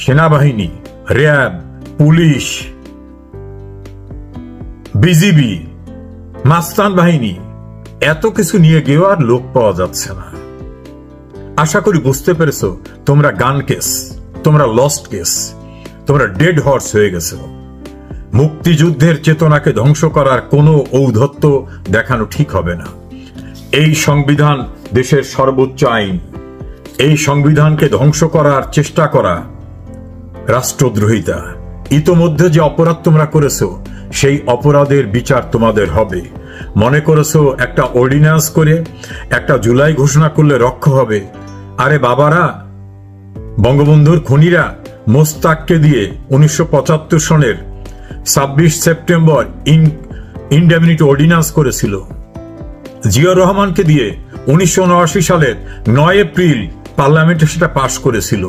সেনাবাহিনী, RAB, police, BGB, মাস্তান বাহিনী, এত কিছু নিয়ে গিয়েও আর লোক পাওয়া যাচ্ছে না। আশা করি বুঝতে পেরেছো তোমরা গান কেস, তোমরা লস্ট কেস, তোমরা ডেড হর্স হয়ে গেছো। মুক্তিযুদ্ধের চেতনাকে ধ্বংস করার কোনো ঔদ্ধত্য দেখানো ঠিক হবে না। এই সংবিধান দেশের সর্বোচ্চ আইন। এই সংবিধানকে ধ্বংস করার চেষ্টা করা রাষ্ট্রদ্রোহিতা। ইতোমধ্যে যে অপরাধ তোমরা করেছো সেই অপরাধের বিচার তোমাদের হবে। মনে করেছো একটা অর্ডিন্যান্স করে একটা জুলাই ঘোষণা করলে রক্ষা হবে। আরে বাবারা, বঙ্গবন্ধুর খুনিরা মোস্তাককে দিয়ে 1975 সনের 26 সেপ্টেম্বর ইনডেমনিটি অর্ডিন্যান্স করেছিল। জিয়াউর রহমানকে দিয়ে 1979 সালের 9 এপ্রিল পার্লামেন্টে সেটা পাশ করেছিল।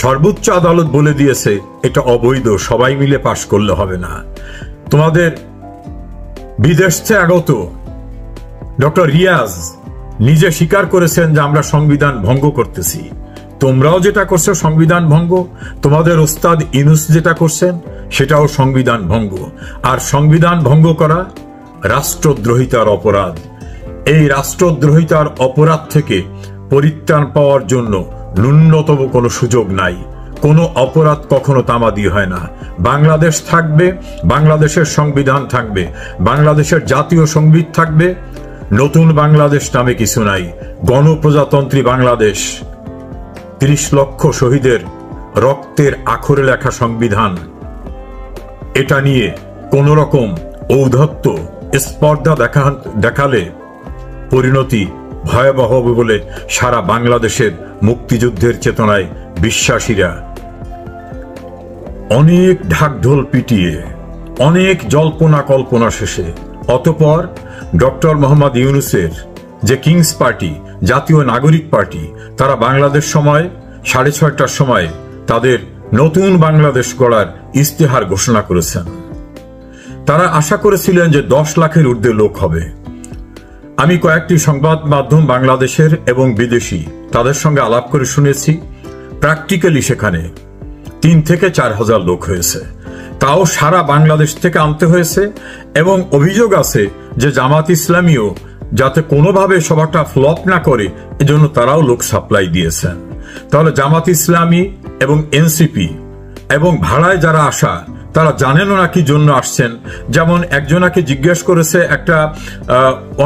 সর্বোচ্চ আদালত বলে দিয়েছে এটা অবৈধ, সবাই মিলে পাশ করলে হবে না। তোমাদের বিদেশ থেকে আগত ডক্টর রিয়াজ নিজে স্বীকার করেছেন যে আমরা সংবিধান ভঙ্গ করতেছি। তোমরাও যেটা করছো সংবিধান ভঙ্গ, তোমাদের ওস্তাদ ইউনূস যেটা করছেন সেটাও সংবিধান ভঙ্গ। আর সংবিধান ভঙ্গ করা রাষ্ট্রদ্রোহিতার অপরাধ। এই রাষ্ট্রদ্রোহিতার অপরাধ থেকে পরিত্রাণ পাওয়ার জন্য ন্যূনতম কোনো সুযোগ নাই। কোনো অপরাধ কখনো তামাদি হয় না। বাংলাদেশ থাকবে, বাংলাদেশের সংবিধান থাকবে, বাংলাদেশের জাতীয় সঙ্গীত থাকবে। নতুন বাংলাদেশ নামে কিছু নাই। গণপ্রজাতন্ত্রী বাংলাদেশ, 30 লক্ষ শহীদের রক্তের আখরে লেখা সংবিধান। এটা নিয়ে কোন রকম ঔদ্ধত্য, স্পর্ধা দেখালে পরিণতি ভয়াবহ হবে বলে সারা বাংলাদেশের মুক্তিযুদ্ধের চেতনায় বিশ্বাসীরা অনেক ঢাকঢোল পিটিয়ে, অনেক জল্পনা কল্পনা শেষে অতঃপর ডক্টর মোহাম্মদ ইউনূসের যে কিংস পার্টি, জাতীয় নাগরিক পার্টি, তারা বাংলাদেশ সময় 6:30টার সময় তাদের নতুন বাংলাদেশ গড়ার ইস্তেহার ঘোষণা করেছেন। তারা আশা করেছিলেন যে 10 লাখের ঊর্ধ্বে লোক হবে। আমি কয়েকটি সংবাদ মাধ্যম বাংলাদেশের এবং বিদেশি তাদের সঙ্গে আলাপ করে শুনেছি, প্র্যাকটিক্যালি সেখানে 3 থেকে 4 হাজার লোক হয়েছে। তাও সারা বাংলাদেশ থেকে আনতে হয়েছে। এবং অভিযোগ আছে যে জামাত ইসলামীও যাতে কোনোভাবে সভাটা ফ্লপ না করে এজন্য তারাও লোক সাপ্লাই দিয়েছেন। তাহলে জামাত ইসলামী এবং এনসিপি এবং ভাড়ায় যারা আসা তারা জানেনও না কি জন্য আসছেন। যেমন একজনাকে জিজ্ঞেস করেছে একটা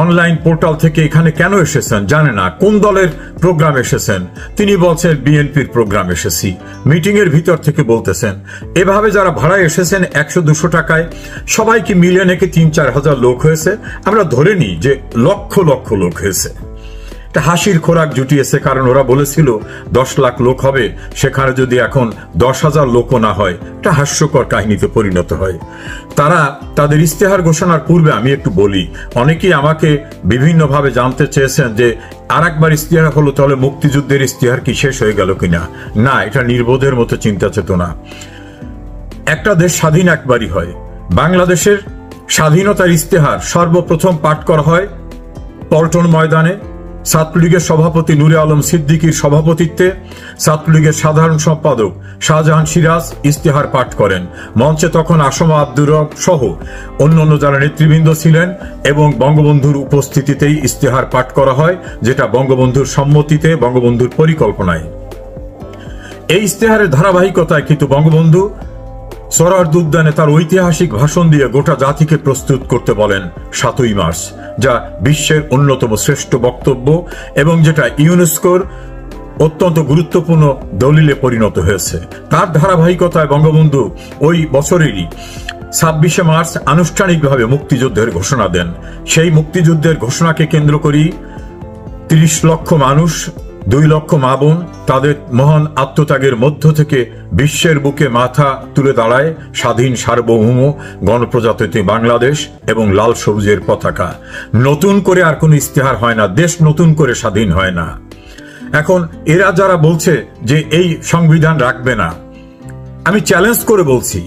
অনলাইন পোর্টাল থেকে, এখানে কেন এসেছেন, জানে না। কোন দলের প্রোগ্রাম এসেছেন, তিনি বলছেন বিএনপির প্রোগ্রাম এসেছি। মিটিং এর ভিতর থেকে বলতেছেন। এভাবে যারা ভাড়ায় এসেছেন 100-200 টাকায়, সবাইকে মিলিয়ে নাকি 3-4 হাজার লোক হয়েছে। আমরা ধরে নিই যে লক্ষ লক্ষ লোক হয়েছে। একটা হাসির খোরাক জুটিয়েছে, কারণ ওরা বলেছিল 10 লাখ লোক হবে, সেখানে যদি এখন 10,000 লোকও না হয় একটা হাস্যকর কাহিনীতে পরিণত হয়। তারা তাদের ইস্তেহার ঘোষণার পূর্বে, আমি একটু বলি, অনেকেই আমাকে বিভিন্নভাবে জানতে চেয়েছেন যে আরেকবার ইস্তেহার হলো তাহলে মুক্তিযুদ্ধের ইস্তেহার কি শেষ হয়ে গেল কিনা। না, এটা নির্বোধের মতো চিন্তা চেতনা। একটা দেশ স্বাধীন একবারই হয়। বাংলাদেশের স্বাধীনতার ইস্তেহার সর্বপ্রথম পাঠ করা হয় পল্টন ময়দানে ছাত্রলীগের সভাপতি নূরে আলম সিদ্দিকীর সভাপতিত্বে। ছাত্রলীগের সাধারণ সম্পাদক শাহজাহান সিরাজ ইস্তেহার পাঠ করেন। মঞ্চে তখন আসমা আব্দুর রব সহ অন্যান্য যারা নেতৃবৃন্দ ছিলেন এবং বঙ্গবন্ধুর উপস্থিতিতেই ইস্তেহার পাঠ করা হয়, যেটা বঙ্গবন্ধুর সম্মতিতে, বঙ্গবন্ধুর পরিকল্পনায়। এই ইস্তেহারের ধারাবাহিকতায় কিন্তু বঙ্গবন্ধু সোহরাওয়ার্দী উদ্যানে তার ঐতিহাসিক ভাষণ দিয়ে গোটা জাতিকে প্রস্তুত করতে বলেন 7ই মার্চ, যা বিশ্বের অন্যতম শ্রেষ্ঠ বক্তব্য এবং যেটা ইউনেস্কোর অত্যন্ত গুরুত্বপূর্ণ দলিলে পরিণত হয়েছে। তার ধারাবাহিকতায় বঙ্গবন্ধু ওই বছরেরই 26শে মার্চ আনুষ্ঠানিকভাবে মুক্তিযুদ্ধের ঘোষণা দেন। সেই মুক্তিযুদ্ধের ঘোষণাকে কেন্দ্র করেই 30 লক্ষ মানুষ, 2 লক্ষ মা বোন তাদের মহান আত্মত্যাগের মধ্য থেকে বিশ্বের বুকে মাথা তুলে দাঁড়ায় স্বাধীন সার্বভৌম গণপ্রজাতন্ত্রী বাংলাদেশ এবং লাল সবুজের পতাকা। নতুন করে আর কোনো ইস্তেহার হয় না, দেশ নতুন করে স্বাধীন হয় না। এখন এরা যারা বলছে যে এই সংবিধান রাখবে না, আমি চ্যালেঞ্জ করে বলছি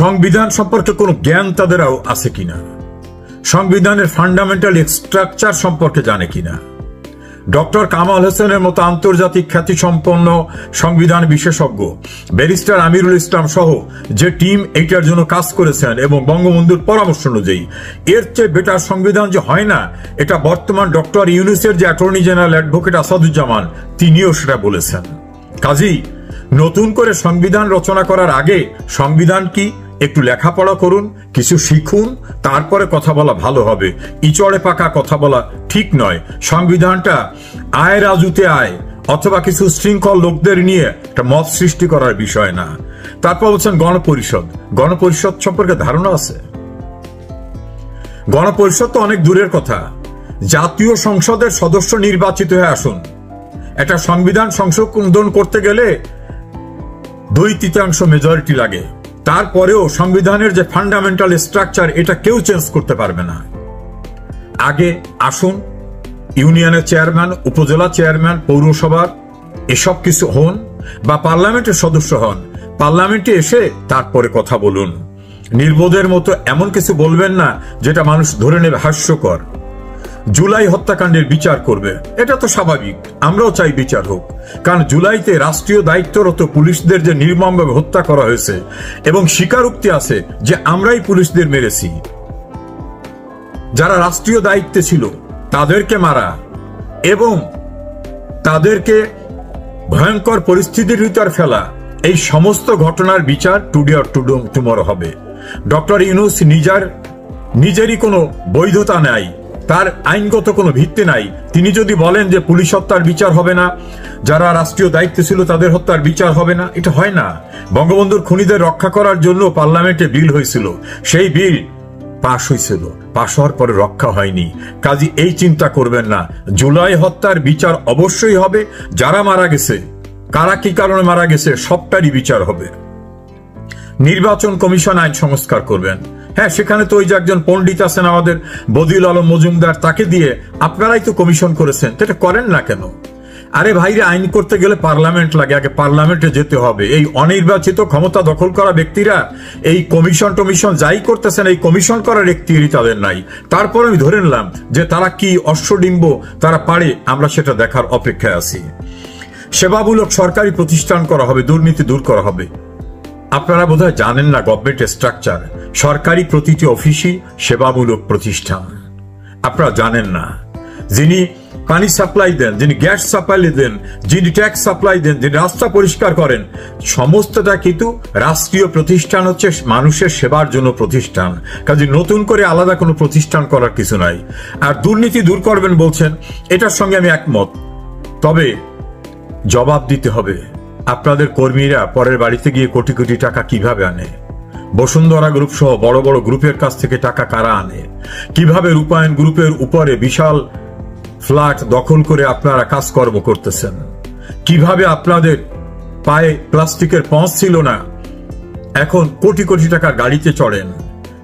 সংবিধান সম্পর্কে কোনো জ্ঞান তাদের আছে কিনা, সংবিধানের ফান্ডামেন্টাল স্ট্রাকচার সম্পর্কে জানে কিনা। ডক্টর কামাল হোসেনের মতো আন্তর্জাতিক খ্যাতিসম্পন্ন সংবিধান বিশেষজ্ঞ, ব্যারিস্টার আমিরুল ইসলাম সহ যে টিম এইটার জন্য কাজ করেছেন এবং বঙ্গবন্ধুর পরামর্শ অনুযায়ী এর চেয়ে বেটার সংবিধান যে হয় না, এটা বর্তমান ডক্টর ইউনূসের যে অ্যাটর্নি জেনারেল অ্যাডভোকেট আসাদুজ্জামান তিনিও সেটা বলেছেন। কাজেই নতুন করে সংবিধান রচনা করার আগে সংবিধান কি একটু লেখাপড়া করুন, কিছু শিখুন, তারপরে কথা বলা ভালো হবে। ইচড়ে পাকা কথা বলা ঠিক নয়। সংবিধানটা আয় রাজুতে আয় অথবা কিছু শৃঙ্খল লোকদের নিয়ে একটা মত সৃষ্টি করার বিষয় না। তারপর বলছেন গণপরিষদ। গণপরিষদ সম্পর্কে ধারণা আছে? গণপরিষদ তো অনেক দূরের কথা। জাতীয় সংসদের সদস্য নির্বাচিত হয়ে আসুন। একটা সংবিধান সংশোধন করতে গেলে 2/3 মেজরিটি লাগে। তারপরেও সংবিধানের যে ফান্ডামেন্টাল স্ট্রাকচার এটা কেউ চেঞ্জ করতে পারবে না। আগে আসুন, ইউনিয়নের চেয়ারম্যান, উপজেলা চেয়ারম্যান, পৌরসভার এসব কিছু হন বা পার্লামেন্টের সদস্য হন। পার্লামেন্টে এসে তারপরে কথা বলুন। নির্বোধের মতো এমন কিছু বলবেন না যেটা মানুষ ধরে নেবে হাস্যকর। জুলাই হত্যাকাণ্ডের বিচার করবে, এটা তো স্বাভাবিক, আমরাও চাই বিচার হোক। কারণ জুলাইতে রাষ্ট্রীয় দায়িত্বরত পুলিশদের যে নির্মমভাবে হত্যা করা হয়েছে এবং স্বীকারোক্তি আছে যে আমরাই পুলিশদের মেরেছি, যারা রাষ্ট্রীয় দায়িত্বে ছিল তাদেরকে মারা এবং তাদেরকে ভয়ঙ্কর পরিস্থিতির ভিতর ফেলা, এই সমস্ত ঘটনার বিচার টুডে অর টুমরো হবে। ডক্টর ইউনূস নিজেরই কোনো বৈধতা নাই, তার আইনগত কোনো ভিত্তি নাই। তিনি যদি বলেন যে পুলিশ হত্যার বিচার হবে না, যারা রাষ্ট্রীয় দায়িত্বে ছিল তাদের হত্যার বিচার হবে না, এটা হয় না। বঙ্গবন্ধুর খুনিদের রক্ষা করার জন্য পার্লামেন্টে বিল হয়েছিল, সেই বিল পাশ হয়েছিল, পাশ হওয়ার পরে রক্ষা হয়নি। কাজী এই চিন্তা করবেন না। জুলাই হত্যার বিচার অবশ্যই হবে। যারা মারা গেছে, কারা কি কারণে মারা গেছে, সবটারই বিচার হবে। নির্বাচন কমিশন আইন সংস্কার করবেন। হ্যাঁ, সেখানে তো ওই যে একজন পণ্ডিত আছেন আমাদের বদিউল আলম মজুমদার, তাকে দিয়ে আপনারাই তো কমিশন করেছেন, এটা করেন না কেন? আরে ভাইরে, আইন করতে গেলে পার্লামেন্ট লাগে, আগে পার্লামেন্টে যেতে হবে। এই অনির্বাচিত ক্ষমতা দখল করা ব্যক্তিরা এই কমিশন যাই করতেছেন, এই কমিশন করার এখতিয়ারই তাদের নাই। তারপর আমি ধরে নিলাম যে তারা কি অশ্বডিম্ব তারা পারে, আমরা সেটা দেখার অপেক্ষায় আছি। সেবামূলক সরকারি প্রতিষ্ঠান করা হবে, দুর্নীতি দূর করা হবে। আপনারা বোধহয় জানেন না গভর্নমেন্টের স্ট্রাকচার। সরকারি প্রতিটি অফিসই সেবামূলক প্রতিষ্ঠান, আপনারা জানেন না। যিনি পানি সাপ্লাই দেন, যিনি গ্যাস সাপ্লাই দেন, যিনি ট্যাক্স সাপ্লাই দেন, যিনি রাস্তা পরিষ্কার করেন, সমস্তটা কিন্তু রাষ্ট্রীয় প্রতিষ্ঠান, হচ্ছে মানুষের সেবার জন্য প্রতিষ্ঠান। কাজে নতুন করে আলাদা কোনো প্রতিষ্ঠান করার কিছু নাই। আর দুর্নীতি দূর করবেন বলছেন, এটার সঙ্গে আমি একমত। তবে জবাব দিতে হবে। আপনাদের কর্মীরা পরের বাড়িতে গিয়ে কোটি কোটি টাকা কিভাবে আনে? বসুন্ধরা গ্রুপ সহ বড় বড় গ্রুপের কাছ থেকে টাকা কারা আনে? কিভাবে রূপায়ণ গ্রুপের উপরে বিশাল ফ্ল্যাট দখল করে আপনারা কাজকর্ম করতেছেন? কিভাবে আপনাদের পায়ে প্লাস্টিকের পঁচ ছিল না, এখন কোটি কোটি টাকা গাড়িতে চড়েন?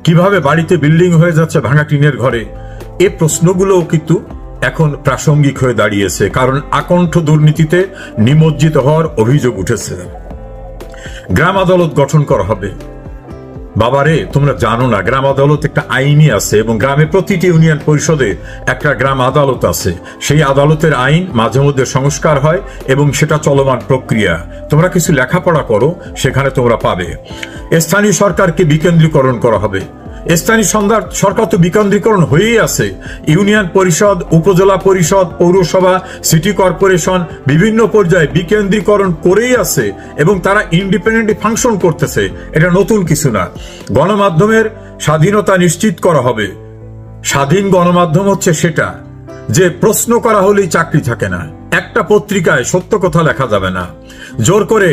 কিভাবে বাড়িতে বিল্ডিং হয়ে যাচ্ছে ভাঙা টিনের ঘরে? এই প্রশ্নগুলোও কিন্তু এখন প্রাসঙ্গিক হয়ে দাঁড়িয়েছে, কারণ আকণ্ঠ দুর্নীতিতে নিমজ্জিত হওয়ার অভিযোগ উঠেছে। গ্রাম আদালত গঠন করা হবে। বাবারে, তোমরা জানো না, গ্রাম আদালত একটা আইনই আছে এবং গ্রামে প্রতিটি ইউনিয়ন পরিষদে একটা গ্রাম আদালত আছে। সেই আদালতের আইন মাঝে মধ্যে সংস্কার হয় এবং সেটা চলমান প্রক্রিয়া। তোমরা কিছু লেখাপড়া করো, সেখানে তোমরা পাবে। স্থানীয় সরকারকে বিকেন্দ্রীকরণ করা হবে। স্থানীয় সরকার তো বিকেন্দ্রীকরণ হয়েই আছে। ইউনিয়ন পরিষদ, উপজেলা পরিষদ, পৌরসভা, সিটি কর্পোরেশন বিভিন্ন পর্যায়ে বিকেন্দ্রীকরণ করেই আছে এবং তারা ইন্ডিপেন্ডেন্টলি ফাংশন করতেছে। এটা নতুন কিছু না। গণমাধ্যমের স্বাধীনতা নিশ্চিত করা হবে। স্বাধীন গণমাধ্যম হচ্ছে সেটা যে প্রশ্ন করা হলেই চাকরি থাকে না, একটা পত্রিকায় সত্য কথা লেখা যাবে না, জোর করে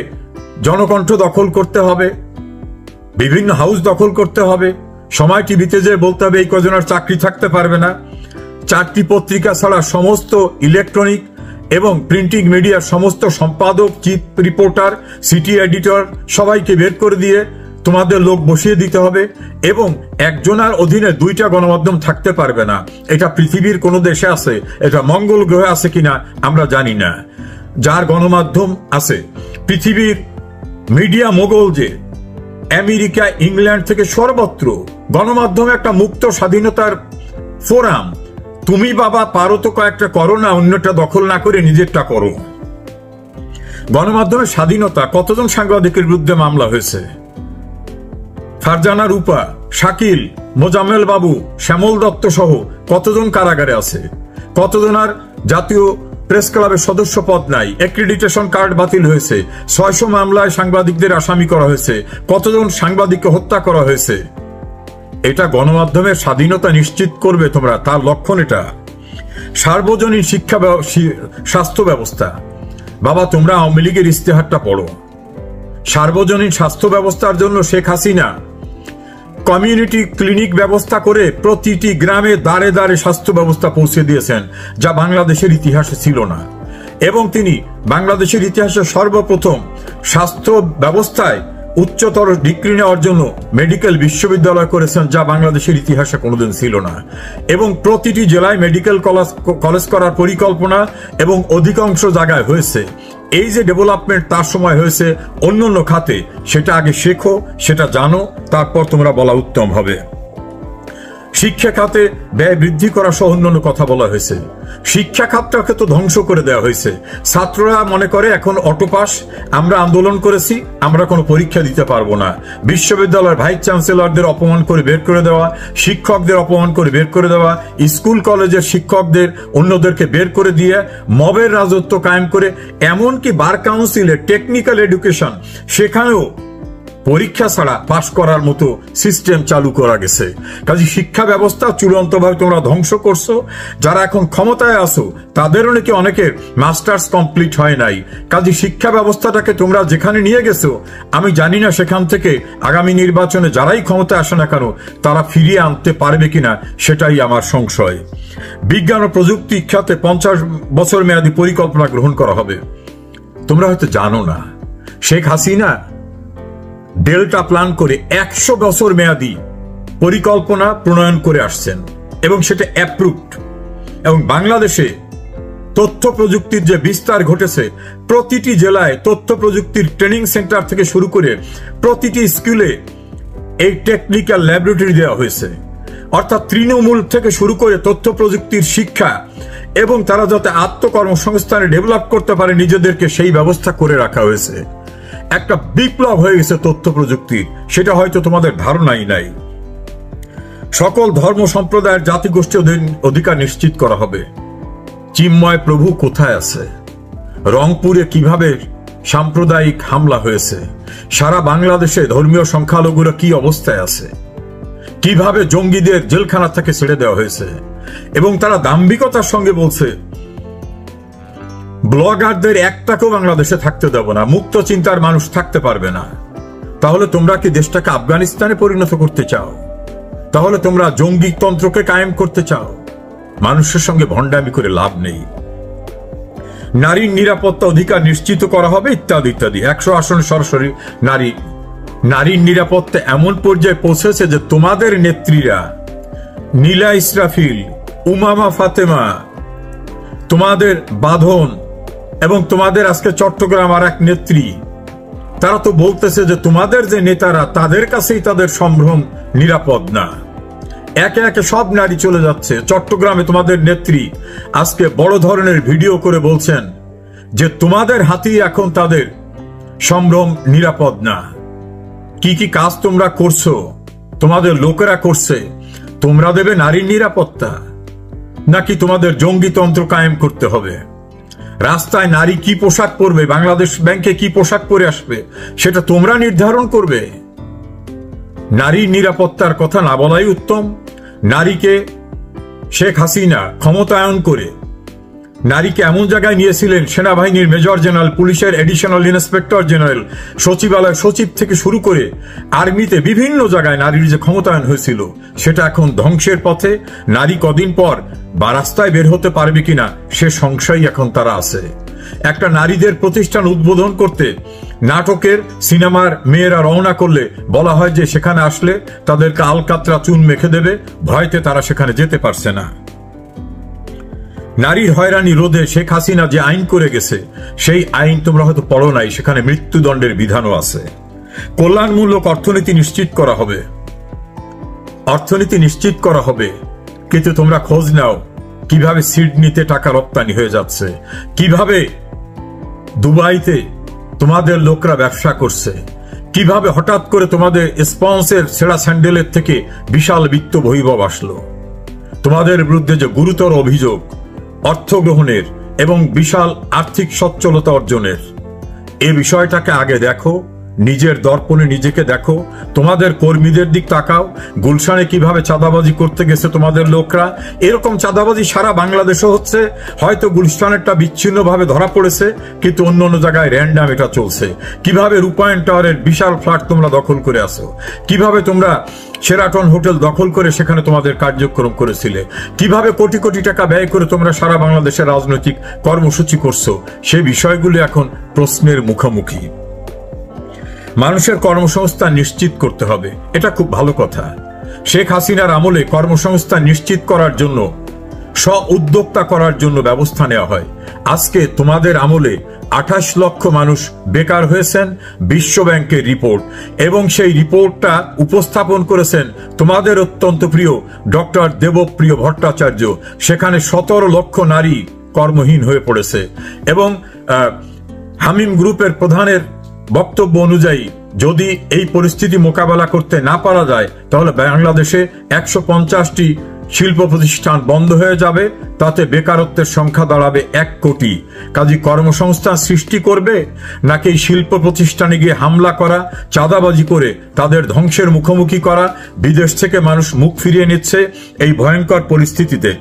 জনকণ্ঠ দখল করতে হবে, বিভিন্ন হাউস দখল করতে হবে, সময় টিভিতে যে বলতে হবে এই কজনের চাকরি থাকতে পারবে না। 4টি পত্রিকা ছাড়া সমস্ত ইলেকট্রনিক এবং প্রিন্টিং মিডিয়ার সমস্ত সম্পাদক, চিফ রিপোর্টার, সিটি এডিটর সবাইকে বের করে দিয়ে তোমাদের লোক বসিয়ে দিতে হবে এবং একজনের অধীনে 2টা গণমাধ্যম থাকতে পারবে না। এটা পৃথিবীর কোনো দেশে আছে? এটা মঙ্গল গ্রহে আছে কিনা আমরা জানি না। যার গণমাধ্যম আছে, পৃথিবীর মিডিয়া মোগল যে আমেরিকা, ইংল্যান্ড থেকে সর্বত্র গণমাধ্যমে একটা মুক্ত স্বাধীনতার ফোরাম, তুমি বাবা পারো তো কয়েকটা করো না, অন্যটা দখল না করে নিজেরটা করো। গণমাধ্যমের স্বাধীনতা, কতজন সাংবাদিকের বিরুদ্ধে মামলা হয়েছে? ফারজানা রূপা, শাকিল, মোজাম্মেল বাবু, শ্যামল দত্ত সহ কতজন কারাগারে আছে? কতজনার জাতীয় প্রেস ক্লাবের সদস্য পদ নাই, অ্যাক্রিডিটেশন কার্ড বাতিল হয়েছে, 600 মামলায় সাংবাদিকদের আসামি করা হয়েছে, কতজন সাংবাদিককে হত্যা করা হয়েছে? এটা গণমাধ্যমের স্বাধীনতা নিশ্চিত করবে তোমরা, তার লক্ষণ এটা। সার্বজনীন শিক্ষা স্বাস্থ্য ব্যবস্থা, বাবা তোমরা আওয়ামী লীগের ইস্তেহারটা পড়ো। সার্বজনীন স্বাস্থ্য ব্যবস্থার জন্য শেখ হাসিনা কমিউনিটি ক্লিনিক ব্যবস্থা করে প্রতিটি গ্রামে দাঁড়ে দাঁড়ে স্বাস্থ্য ব্যবস্থা পৌঁছে দিয়েছেন, যা বাংলাদেশের ইতিহাসে ছিল না। এবং তিনি বাংলাদেশের ইতিহাসে সর্বপ্রথম স্বাস্থ্য ব্যবস্থায় উচ্চতর ডিগ্রি নেওয়ার জন্য মেডিকেল বিশ্ববিদ্যালয় করেছেন, যা বাংলাদেশের ইতিহাসে কোনোদিন ছিল না। এবং প্রতিটি জেলায় মেডিকেল কলেজ করার পরিকল্পনা এবং অধিকাংশ জায়গায় হয়েছে। এই যে ডেভেলপমেন্ট তার সময় হয়েছে অন্য অন্য খাতে, সেটা আগে শেখো, সেটা জানো, তারপর তোমরা বলা উত্তম হবে। শিক্ষা খাতে ব্যয় বৃদ্ধি করা সহ অন্যান্য কথা বলা হয়েছে। শিক্ষা খাতটাকে তো ধ্বংস করে দেওয়া হয়েছে। ছাত্ররা মনে করে এখন অটোপাস, আমরা আন্দোলন করেছি, আমরা কোনো পরীক্ষা দিতে পারবো না। বিশ্ববিদ্যালয়ের ভাইস চ্যান্সেলরদের অপমান করে বের করে দেওয়া, শিক্ষকদের অপমান করে বের করে দেওয়া, স্কুল কলেজের শিক্ষকদের অন্যদেরকে বের করে দিয়ে মবের রাজত্ব কায়েম করে, এমনকি বার কাউন্সিলের টেকনিক্যাল এডুকেশন, সেখানেও পরীক্ষা ছাড়া পাশ করার মতো সিস্টেম চালু করা গেছে। কাজে শিক্ষা ব্যবস্থা চূড়ান্তভাবে তোমরা ধ্বংস করছো। যারা এখন ক্ষমতায় আছো তাদেরও নাকি অনেকের মাস্টার্স কমপ্লিট হয় নাই। কাজে শিক্ষা ব্যবস্থাটাকে তোমরা যেখানে নিয়ে গেছো, আমি জানি না সেখান থেকে আগামী নির্বাচনে যারাই ক্ষমতায় আসে না কেন তারা ফিরিয়ে আনতে পারবে কিনা, সেটাই আমার সংশয়। বিজ্ঞান ও প্রযুক্তি খাতে 50 বছর মেয়াদী পরিকল্পনা গ্রহণ করা হবে। তোমরা হয়তো জানো না, শেখ হাসিনা ডেল্টা প্ল্যান করে 100 বছর মেয়াদী পরিকল্পনা প্রণয়ন করে আসছেন এবং সেটা অ্যাপ্রুভড। এবং বাংলাদেশে তথ্য প্রযুক্তির যে বিস্তার ঘটেছে, প্রতিটি জেলায় তথ্য প্রযুক্তির ট্রেনিং সেন্টার থেকে শুরু করে প্রতিটি স্কুলে এই টেকনিক্যাল ল্যাবরেটরি দেওয়া হয়েছে। অর্থাৎ তৃণমূল থেকে শুরু করে তথ্য প্রযুক্তির শিক্ষা এবং তারা যাতে আত্মকর্মসংস্থানে ডেভেলপ করতে পারে নিজেদেরকে, সেই ব্যবস্থা করে রাখা হয়েছে। একটা বিপ্লব হয়ে গেছে তথ্য প্রযুক্তি, সেটা হয়তো তোমাদের ধারণাই নাই। সকল ধর্ম সম্প্রদায়ের জাতিগোষ্ঠী অধিকার নিশ্চিত করা হবে। চিন্ময় প্রভু কোথায় আছে? রংপুরে কিভাবে সাম্প্রদায়িক হামলা হয়েছে? সারা বাংলাদেশে ধর্মীয় সংখ্যালঘুরা কি অবস্থায় আছে? কিভাবে জঙ্গিদের জেলখানা থেকে ছেড়ে দেওয়া হয়েছে? এবং তারা দাম্ভিকতার সঙ্গে বলছে ব্লগারদের একটাকেও বাংলাদেশে থাকতে দেব না, মুক্ত চিন্তার মানুষ থাকতে পারবে না। তাহলে তোমরা কি দেশটাকে আফগানিস্তানে পরিণত করতে চাও? তাহলে তোমরা জঙ্গিতন্ত্রকে কায়েম করতে চাও? মানুষের সঙ্গে ভণ্ডামি করে লাভ নেই। নারীর নিরাপত্তা অধিকার নিশ্চিত করা হবে ইত্যাদি ইত্যাদি। 100 আসনে সরাসরি নারীর নিরাপত্তা এমন পর্যায়ে পৌঁছেছে যে তোমাদের নেত্রীরা নীলা ইসরাফিল, উমামা ফাতেমা, তোমাদের বাঁধন এবং তোমাদের আজকে চট্টগ্রাম আর এক নেত্রী, তারা তো বলতেছে যে তোমাদের যে নেতারা তাদের কাছেই তাদের সম্ভ্রম নিরাপদ না। একে একে সব নারী চলে যাচ্ছে। চট্টগ্রামে তোমাদের নেত্রী আজকে বড় ধরনের ভিডিও করে বলছেন যে তোমাদের হাতেই এখন তাদের সম্ভ্রম নিরাপদ না। কি কি কাজ তোমরা করছো, তোমাদের লোকেরা করছে, তোমরা দেবে নারীর নিরাপত্তা নাকি তোমাদের জঙ্গিতন্ত্র কায়েম করতে হবে? রাস্তায় নারী কি পোশাক পরবে, বাংলাদেশ ব্যাংকে কি পোশাক পরে আসবে, সেটা তোমরা নির্ধারণ করবে। নারীর নিরাপত্তার কথা না বলাই উত্তম। নারীকে শেখ হাসিনা ক্ষমতায়ন করে নারীকে এমন জায়গায় নিয়েছিলেন, সেনাবাহিনীর মেজর জেনারেল, পুলিশের এডিশনাল ইন্সপেক্টর জেনারেল, সচিবালয় সচিব থেকে শুরু করে আর্মিতে বিভিন্ন জায়গায় নারীর যে ক্ষমতায়ন হয়েছিল, সেটা এখন ধ্বংসের পথে। নারী কদিন পর বা রাস্তায় বের হতে পারবে কিনা সে সংশয় এখন তারা আছে। একটা নারীদের প্রতিষ্ঠান উদ্বোধন করতে নাটকের সিনেমার মেয়েরা রওনা করলে বলা হয় যে সেখানে আসলে তাদেরকে আলকাতরা চুন মেখে দেবে, ভয়তে তারা সেখানে যেতে পারছে না। নারীর হয়রানি রোধে শেখ হাসিনা যে আইন করে গেছে, সেই আইন তোমরা হয়তো পড়ো নাই, সেখানে মৃত্যুদণ্ডের বিধানও আছে। কল্যাণমূলক অর্থনীতি নিশ্চিত করা হবে। অর্থনীতি নিশ্চিত করা হবে, কিন্তু তোমরা খোঁজ নাও কিভাবে সিডনিতে টাকা রপ্তানি হয়ে যাচ্ছে, কিভাবে দুবাইতে তোমাদের লোকরা ব্যবসা করছে, কিভাবে হঠাৎ করে তোমাদের স্পন্সের ছেঁড়া স্যান্ডেলের থেকে বিশাল বিত্ত বৈভব আসলো। তোমাদের বিরুদ্ধে যে গুরুতর অভিযোগ অর্থ গ্রহণের এবং বিশাল আর্থিক সচ্ছলতা অর্জনের, এই বিষয়টাকে আগে দেখো, নিজের দর্পণে নিজেকে দেখো, তোমাদের কর্মীদের দিক তাকাও, গুলশানে কিভাবে চাঁদাবাজি করতে গেছে তোমাদের লোকরা। এরকম চাঁদাবাজি সারা বাংলাদেশে হচ্ছে, হয়তো গুলশানেরটা বিচ্ছিন্নভাবে ধরা পড়েছে, কিন্তু অন্য অন্য জায়গায় র্যান্ডাম এটা চলছে। কিভাবে রূপায়ণ টাওয়ারের বিশাল ফ্ল্যাট তোমরা দখল করে আসো, কিভাবে তোমরা শেরাটন হোটেল দখল করে সেখানে তোমাদের কার্যক্রম করেছিলে, কিভাবে কোটি কোটি টাকা ব্যয় করে তোমরা সারা বাংলাদেশের রাজনৈতিক কর্মসূচি করছো, সেই বিষয়গুলো এখন প্রশ্নের মুখোমুখি। মানুষের কর্মসংস্থান নিশ্চিত করতে হবে, এটা খুব ভালো কথা। শেখ হাসিনার আমলে কর্মসংস্থান নিশ্চিত করার জন্য, স্ব-উদ্যোক্তা করার জন্য ব্যবস্থা নেওয়া হয়। আজকে তোমাদের আমলে 28 লক্ষ মানুষ বেকার হয়েছেন, বিশ্ব ব্যাংকের রিপোর্ট, এবং সেই রিপোর্টটা উপস্থাপন করেছেন তোমাদের অত্যন্ত প্রিয় ডক্টর দেবপ্রিয় ভট্টাচার্য। সেখানে 17 লক্ষ নারী কর্মহীন হয়ে পড়েছে, এবং হামিম গ্রুপের প্রধানের বক্তব্য অনুযায়ী যদি এই পরিস্থিতি মোকাবেলা করতে না পারা যায়, তাহলে বাংলাদেশে 150টি শিল্প প্রতিষ্ঠান বন্ধ হয়ে যাবে, তাতে বেকারত্বের সংখ্যা দাঁড়াবে 1 কোটি। কাজী কর্মসংস্থান সৃষ্টি করবে নাকি এই শিল্প প্রতিষ্ঠানে গিয়ে হামলা করা, চাঁদাবাজি করে তাদের ধ্বংসের মুখোমুখি করা? বিদেশ থেকে মানুষ মুখ ফিরিয়ে নিচ্ছে এই ভয়ঙ্কর পরিস্থিতিতে।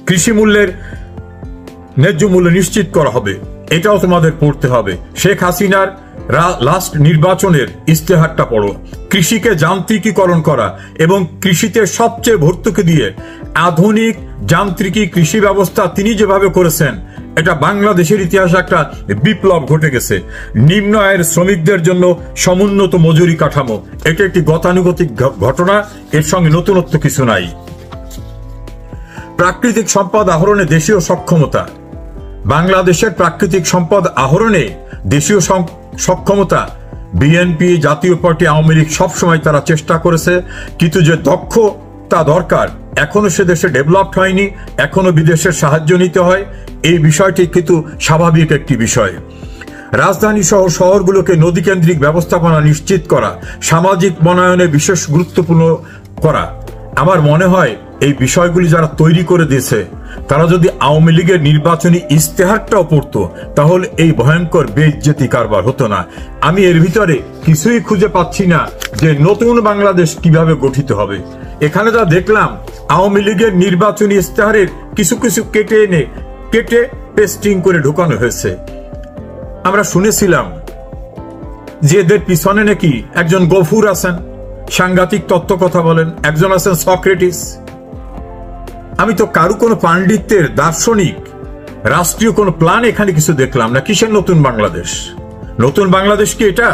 কৃষি মূল্যের ন্যায্য মূল্য নিশ্চিত করা হবে, এটাও তোমাদের পড়তে হবে। শেখ হাসিনার লাস্ট নির্বাচনের ইস্তেহারটা পড়ো। কৃষিকে যান্ত্রিকীকরণ করা এবং কৃষিতে সবচেয়ে ভর্তুকি দিয়ে আধুনিক যান্ত্রিকী কৃষি ব্যবস্থা তিনি যেভাবে করেছেন, এটা বাংলাদেশের ইতিহাসে একটা বিপ্লব ঘটে গেছে। নিম্ন আয়ের শ্রমিকদের জন্য সমুন্নত মজুরি কাঠামো, এটা একটি গতানুগতিক ঘটনা, এর সঙ্গে নতুনত্ব কিছু নাই। প্রাকৃতিক সম্পদ আহরণে দেশীয় সক্ষমতা, বাংলাদেশের প্রাকৃতিক সম্পদ আহরণে দেশীয় সক্ষমতা বিএনপি, জাতীয় পার্টি, আওয়ামী লীগ সবসময় তারা চেষ্টা করেছে, কিন্তু যে দক্ষতা দরকার এখনো সে দেশে ডেভেলপড হয়নি, এখনো বিদেশের সাহায্য নিতে হয়। এই বিষয়টি কিন্তু স্বাভাবিক একটি বিষয়। রাজধানী সহ শহরগুলোকে নদীকেন্দ্রিক ব্যবস্থাপনা নিশ্চিত করা, সামাজিক বনায়নে বিশেষ গুরুত্বপূর্ণ করা। আমার মনে হয় এই বিষয়গুলি যারা তৈরি করে দিয়েছে, তারা যদি আওয়ামী লীগের নির্বাচনী ইস্তেহারটাও পড়তো, তাহলে এই ভয়ঙ্কর বেইজ্জতি কারবার হতো না। আমি এর ভিতরে কিছুই খুঁজে পাচ্ছি না যে নতুন বাংলাদেশ কিভাবে গঠিত হবে। এখানে যা দেখলাম, আওয়ামী লীগের নির্বাচনী ইস্তেহারের কিছু কিছু কেটে পেস্টিং করে ঢোকানো হয়েছে। আমরা শুনেছিলাম যে এদের পিছনে নাকি একজন গফুর আছেন, সাংঘাতিক তত্ত্ব কথা বলেন, একজন আছেন সক্রেটিস। আমি তো কারু কোনো পাণ্ডিত্যের, দার্শনিক, রাষ্ট্রীয় কোনো প্ল্যান এখানে কিছু দেখলাম না। কিসের নতুন বাংলাদেশ? নতুন বাংলাদেশ কি এটা?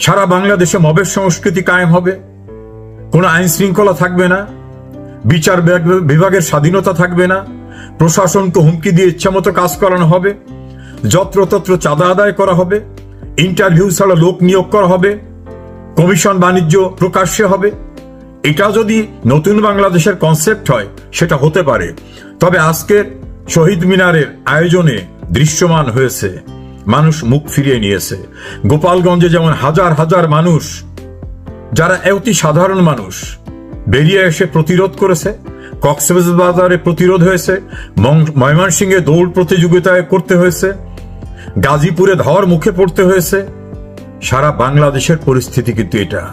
সারা বাংলাদেশে মবের সংস্কৃতি কায়েম হবে, কোনো আইন শৃঙ্খলা থাকবে না, বিচার বিভাগের স্বাধীনতা থাকবে না, প্রশাসনকে হুমকি দিয়ে ইচ্ছামতো কাজ করানো হবে, যত্রতত্র চাঁদা আদায় করা হবে, ইন্টারভিউ ছাড়া লোক নিয়োগ করা হবে, কমিশন বাণিজ্য প্রকাশ্যে হবে। এটা যদি নতুন বাংলাদেশের কনসেপ্ট হয়, সেটা হতে পারে। তবে আজকের শহীদ মিনারের আয়োজনে দৃশ্যমান হয়েছে, মানুষ মুখ ফিরিয়ে নিয়েছে। গোপালগঞ্জে যেমন হাজার হাজার মানুষ, যারা অতি সাধারণ মানুষ, বেরিয়ে এসে প্রতিরোধ করেছে, কক্সবাজারে প্রতিরোধ হয়েছে, ময়মনসিংহে দৌড় প্রতিযোগিতায় করতে হয়েছে, গাজীপুরে ধাওয়ার মুখে পড়তে হয়েছে। সারা বাংলাদেশের পরিস্থিতি কিন্তু এটা।